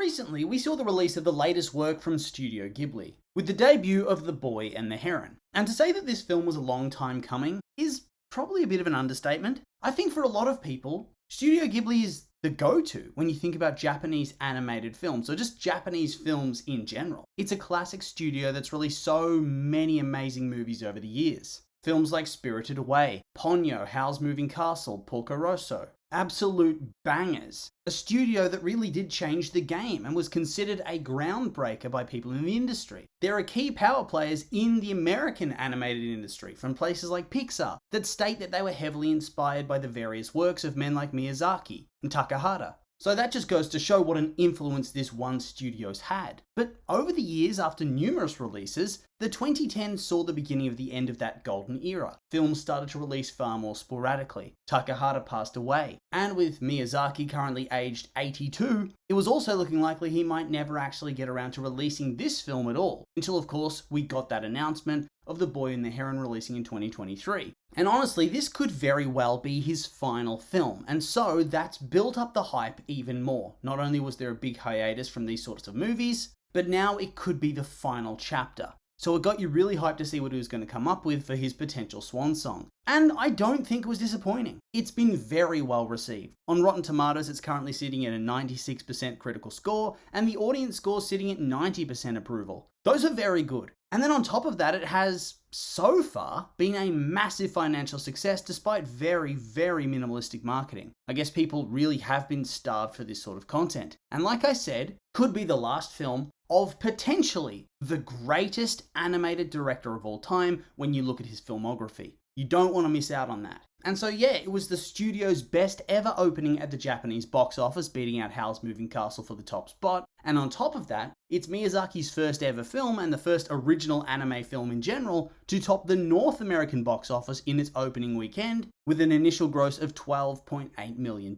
recently we saw the release of the latest work from Studio Ghibli, with the debut of The Boy and the Heron. And to say that this film was a long time coming is probably a bit of an understatement. I think for a lot of people, Studio Ghibli is the go-to when you think about Japanese animated films, or just Japanese films in general. It's a classic studio that's released so many amazing movies over the years. Films like Spirited Away, Ponyo, Howl's Moving Castle, Porco Rosso. Absolute bangers. A studio that really did change the game and was considered a groundbreaker by people in the industry. There are key power players in the American animated industry from places like Pixar that state that they were heavily inspired by the various works of men like Miyazaki and Takahata. So that just goes to show what an influence this one studio's had. But over the years, after numerous releases, the 2010s saw the beginning of the end of that golden era. Films started to release far more sporadically. Takahata passed away. And with Miyazaki currently aged 82, it was also looking likely he might never actually get around to releasing this film at all. Until of course, we got that announcement of The Boy and the Heron releasing in 2023. And honestly, this could very well be his final film, and so that's built up the hype even more. Not only was there a big hiatus from these sorts of movies, but now it could be the final chapter. So it got you really hyped to see what he was going to come up with for his potential swan song. And I don't think it was disappointing. It's been very well received. On Rotten Tomatoes, it's currently sitting at a 96% critical score, and the audience score sitting at 90% approval. Those are very good. And then on top of that, it has, so far, been a massive financial success despite very, very minimalistic marketing. I guess people really have been starved for this sort of content. And like I said, could be the last film of potentially the greatest animated director of all time when you look at his filmography. You don't want to miss out on that. And so yeah, it was the studio's best ever opening at the Japanese box office, beating out Howl's Moving Castle for the top spot. And on top of that, it's Miyazaki's first ever film and the first original anime film in general to top the North American box office in its opening weekend with an initial gross of $12.8 million.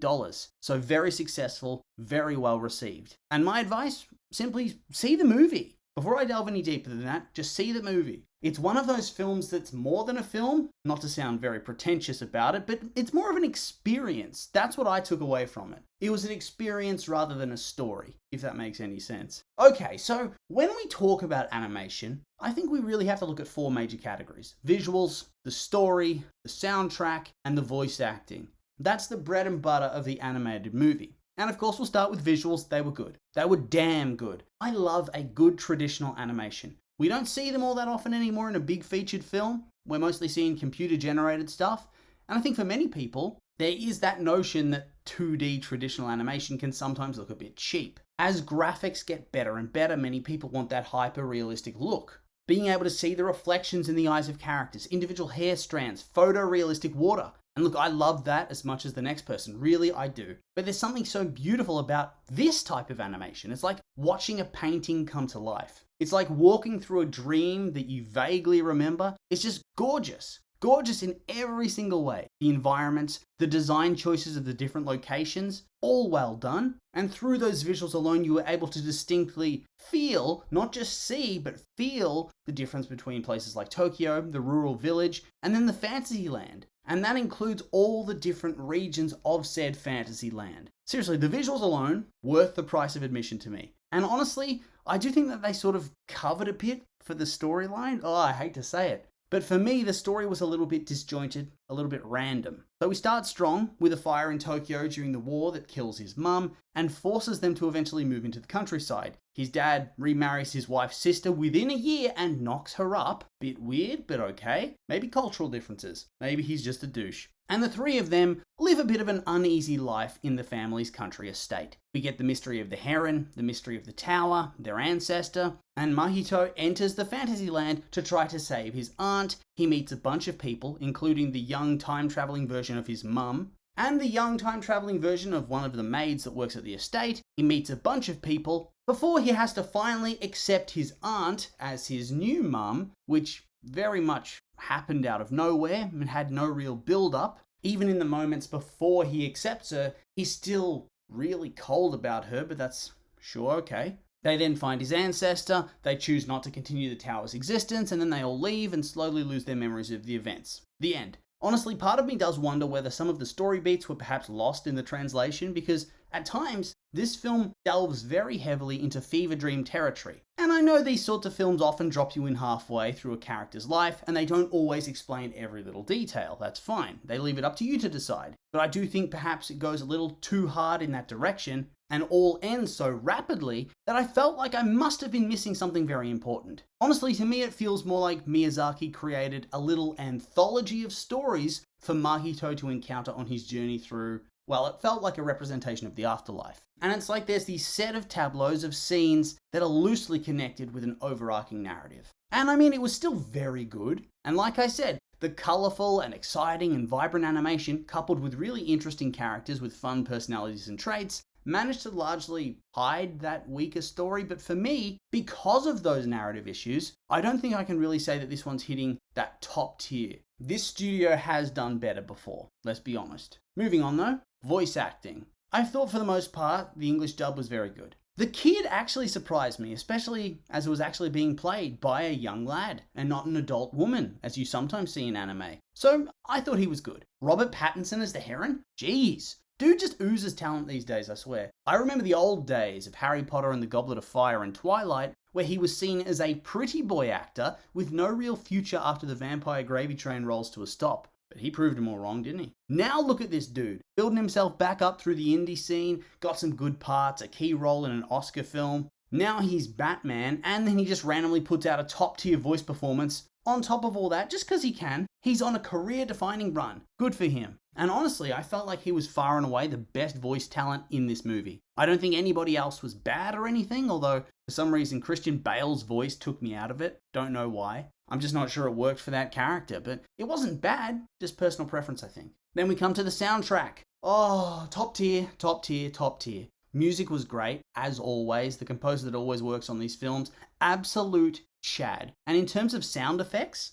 So very successful, very well received. And my advice, simply see the movie. Before I delve any deeper than that, just see the movie. It's one of those films that's more than a film, not to sound very pretentious about it, but it's more of an experience. That's what I took away from it. It was an experience rather than a story, if that makes any sense. Okay, so when we talk about animation, I think we really have to look at four major categories: visuals, the story, the soundtrack, and the voice acting. That's the bread and butter of the animated movie. And of course, we'll start with visuals. They were good. They were damn good. I love a good traditional animation. We don't see them all that often anymore in a big featured film. We're mostly seeing computer-generated stuff. And I think for many people, there is that notion that 2D traditional animation can sometimes look a bit cheap. As graphics get better and better, many people want that hyper-realistic look. Being able to see the reflections in the eyes of characters, individual hair strands, photorealistic water. And look, I love that as much as the next person. Really, I do. But there's something so beautiful about this type of animation. It's like watching a painting come to life. It's like walking through a dream that you vaguely remember. It's just gorgeous. Gorgeous in every single way. The environments, the design choices of the different locations, all well done. And through those visuals alone, you were able to distinctly feel, not just see, but feel the difference between places like Tokyo, the rural village, and then the fantasy land. And that includes all the different regions of said fantasy land. Seriously, the visuals alone, worth the price of admission to me. And honestly, I do think that they sort of covered a bit for the storyline. Oh, I hate to say it. But for me, the story was a little bit disjointed, a little bit random. So we start strong with a fire in Tokyo during the war that kills his mum and forces them to eventually move into the countryside. His dad remarries his wife's sister within a year and knocks her up. Bit weird, but okay. Maybe cultural differences. Maybe he's just a douche. And the three of them live a bit of an uneasy life in the family's country estate. We get the mystery of the heron, the mystery of the tower, their ancestor, and Mahito enters the fantasy land to try to save his aunt. He meets a bunch of people, including the young time-traveling version of his mum, and the young time-traveling version of one of the maids that works at the estate. He meets a bunch of people before he has to finally accept his aunt as his new mum, which very much happened out of nowhere and had no real build-up. Even in the moments before he accepts her, he's still really cold about her, but that's sure okay. They then find his ancestor, they choose not to continue the tower's existence, and then they all leave and slowly lose their memories of the events. The end. Honestly, part of me does wonder whether some of the story beats were perhaps lost in the translation, because At times, this film delves very heavily into fever dream territory. And I know these sorts of films often drop you in halfway through a character's life, and they don't always explain every little detail. That's fine. They leave it up to you to decide. But I do think perhaps it goes a little too hard in that direction, and all ends so rapidly that I felt like I must have been missing something very important. Honestly, to me it feels more like Miyazaki created a little anthology of stories for Mahito to encounter on his journey through, well, it felt like a representation of the afterlife. And it's like there's these set of tableaus of scenes that are loosely connected with an overarching narrative. And I mean, it was still very good. And like I said, the colourful and exciting and vibrant animation, coupled with really interesting characters with fun personalities and traits, managed to largely hide that weaker story. But for me, because of those narrative issues, I don't think I can really say that this one's hitting that top tier. This studio has done better before, let's be honest. Moving on though, voice acting. I thought for the most part, the English dub was very good. The kid actually surprised me, especially as it was actually being played by a young lad and not an adult woman, as you sometimes see in anime. So I thought he was good. Robert Pattinson as the Heron? Jeez. Dude just oozes talent these days, I swear. I remember the old days of Harry Potter and the Goblet of Fire and Twilight, where he was seen as a pretty boy actor with no real future after the vampire gravy train rolls to a stop. But he proved them all wrong, didn't he? Now look at this dude, building himself back up through the indie scene, got some good parts, a key role in an Oscar film. Now he's Batman, and then he just randomly puts out a top tier voice performance. On top of all that, just because he can, he's on a career-defining run. Good for him. And honestly, I felt like he was far and away the best voice talent in this movie. I don't think anybody else was bad or anything, although for some reason Christian Bale's voice took me out of it. Don't know why. I'm just not sure it worked for that character, but it wasn't bad. Just personal preference, I think. Then we come to the soundtrack. Oh, top tier, top tier, top tier. Music was great, as always. The composer that always works on these films, absolute Chad. And in terms of sound effects,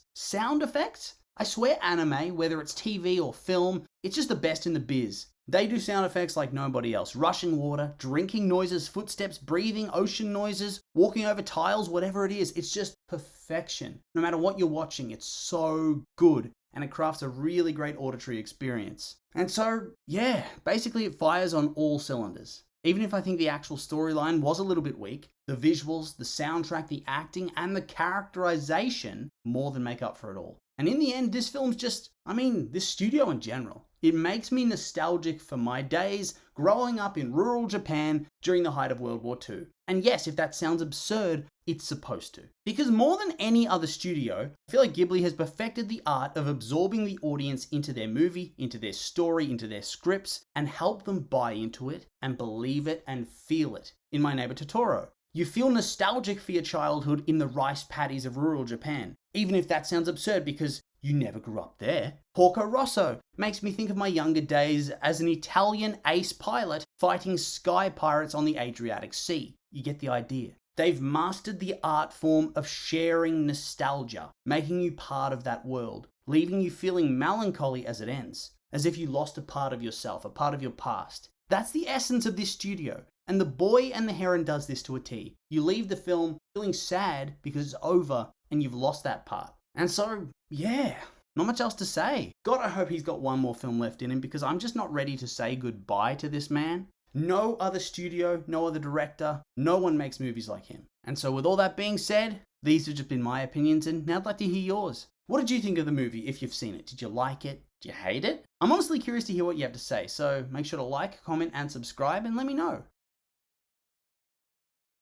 I swear anime, whether it's TV or film, it's just the best in the biz. They do sound effects like nobody else. Rushing water, drinking noises, footsteps, breathing, ocean noises, walking over tiles, whatever it is. It's just perfection. No matter what you're watching, it's so good. And it crafts a really great auditory experience. And so, yeah, basically it fires on all cylinders. Even if I think the actual storyline was a little bit weak, the visuals, the soundtrack, the acting, and the characterization more than make up for it all. And in the end, this film's just, this studio in general, it makes me nostalgic for my days growing up in rural Japan during the height of World War II. And yes, if that sounds absurd, it's supposed to. Because more than any other studio, I feel like Ghibli has perfected the art of absorbing the audience into their movie, into their story, into their scripts, and help them buy into it and believe it and feel it. In My Neighbor Totoro, you feel nostalgic for your childhood in the rice paddies of rural Japan, even if that sounds absurd because you never grew up there. Porco Rosso makes me think of my younger days as an Italian ace pilot fighting sky pirates on the Adriatic Sea. You get the idea. They've mastered the art form of sharing nostalgia, making you part of that world, leaving you feeling melancholy as it ends, as if you lost a part of yourself, a part of your past. That's the essence of this studio. And The Boy and the Heron does this to a T. You leave the film feeling sad because it's over and you've lost that part. And so, yeah, not much else to say. God, I hope he's got one more film left in him because I'm just not ready to say goodbye to this man. No other studio, no other director, no one makes movies like him. And so with all that being said, these have just been my opinions and now I'd like to hear yours. What did you think of the movie if you've seen it? Did you like it? Did you hate it? I'm honestly curious to hear what you have to say, so make sure to like, comment, and subscribe and let me know.